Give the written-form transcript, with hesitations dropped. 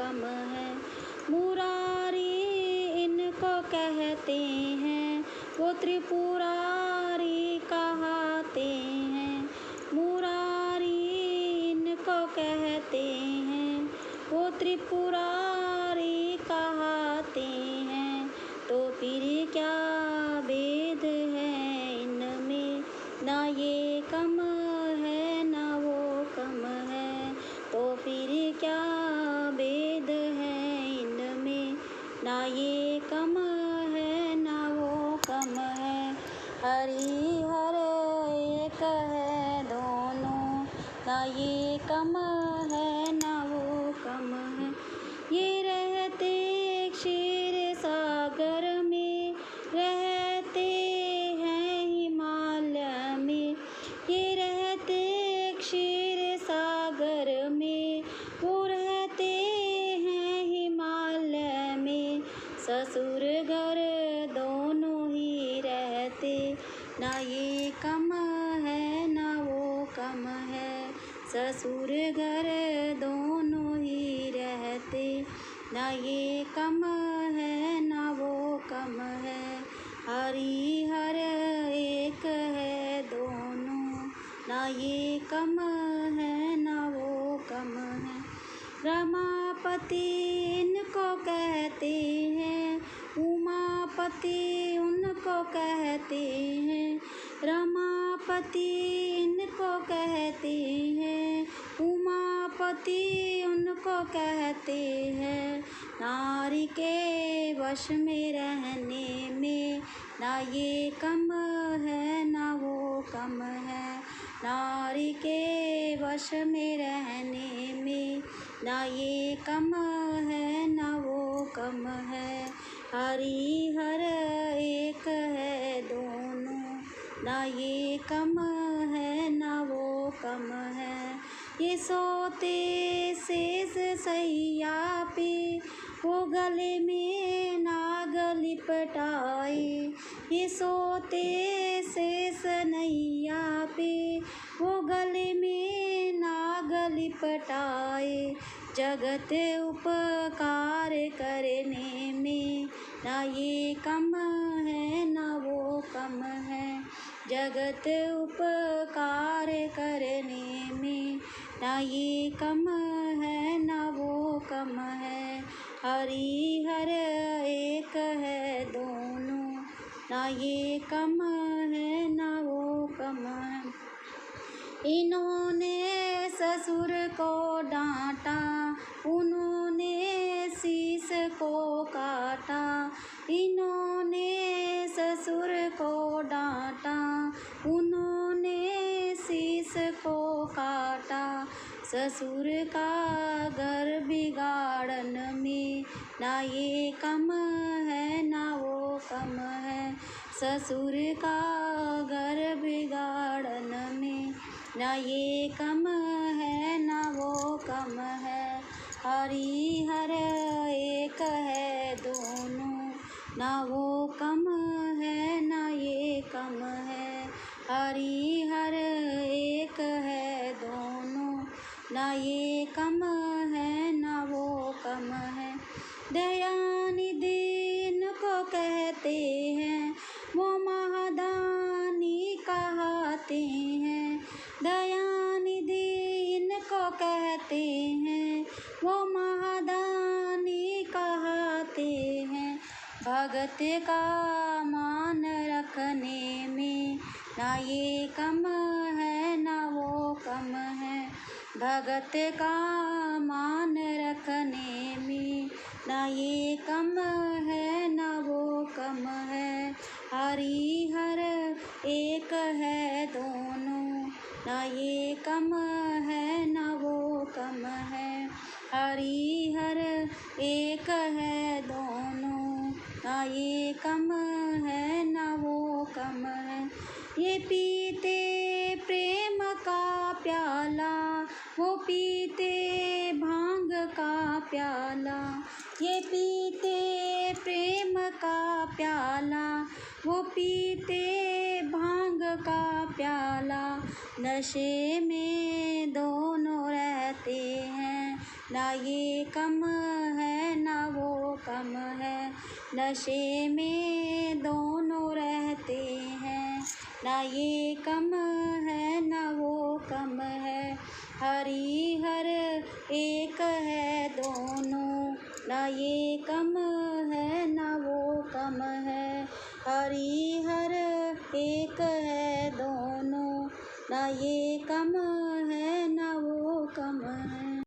कम है। मुरारी इनको कहते हैं, वो त्रिपुरारी कहाते हैं। मुरारी इनको कहते हैं, वो त्रिपुरारी कहाते हैं। तो फिर क्या भेद है इनमें, ना ये कम है ना वो कम है। तो फिर क्या भेद है इनमें, ना ये कम है ना वो कम है। हरि हर एक है दोनों, ना ये कम है ना वो कम है। ये रहते क्षीर सागर में, रहते हैं हिमालय में। ये रहते क्षीर सागर में, वो रहते हैं हिमालय में। ससुर घर दोनों ही रहते, ना ये कम है ना वो कम है। ससुर घर दोनों ही रहते, ना ये कम है ना वो कम है। हरि हर एक है दोनों, ना ये कम है ना वो कम है। रमापति इनको कहते हैं, उमापति उनको कहते हैं। रमापति इनको कहते हैं, उमापति उनको कहते हैं। नारी के वश में रहने में, ना ये कम है ना वो कम है। नारी के वश में रहने में, ना ये कम है ना वो कम है। हरि हर एक है दोनों, ना ये कम है ना वो कम है। ये सोते शेष सैया पे, वो गले में नाग लिपटाए। ये सोते शेष नैया पे, वो गले में नाग लिपटाए। जगत उपकार करने में, ना ये कम है ना वो कम है। जगत उपकार करने में, ना ये कम है ना वो कम है। हरि हर एक है दोनों, ना ये कम है ना वो कम है। इन्होंने ससुर को डांटा, उन्होंने शीश को काटा। इन्होंने ससुर को डांटा, उन्होंने शीश को काटा। ससुर का घर बिगाड़न में, ना ये कम है ना वो कम है। ससुर का घर बिगाड़न में, ना ये कम है ना वो कम है। हरि हर एक है दोनों, ना वो कम है ना ये कम है। हरि हर एक है दोनों, ना ये कम है ना वो कम है। दयानिधि इनको कहते हैं, वो महादानी कहाते हैं। दयानिधि इनको कहते हैं, वो महादानी कहाते हैं। भगत का मान रखने में, ना ये कम है ना वो कम है। भगत का मान रखने में, ना ये कम है ना वो कम है। हरि हर एक है दोनों, ना ये कम है ना वो कम है। हरि हर एक है दोनों, ना ये कम है ना वो कम है। ये पीते प्रेम का प्याला, वो पीते भांग का प्याला। ये पीते प्रेम का प्याला, वो पीते भांग का प्याला। नशे में दोनों रहते हैं, ना ये कम है ना वो कम है। नशे में दोनों रहते हैं, ना ये कम है ना वो कम है। हरि हर एक है दोनों, ना ये कम है ना वो कम है। हरि हर एक है दोनों, ना ये कम है ना वो कम है।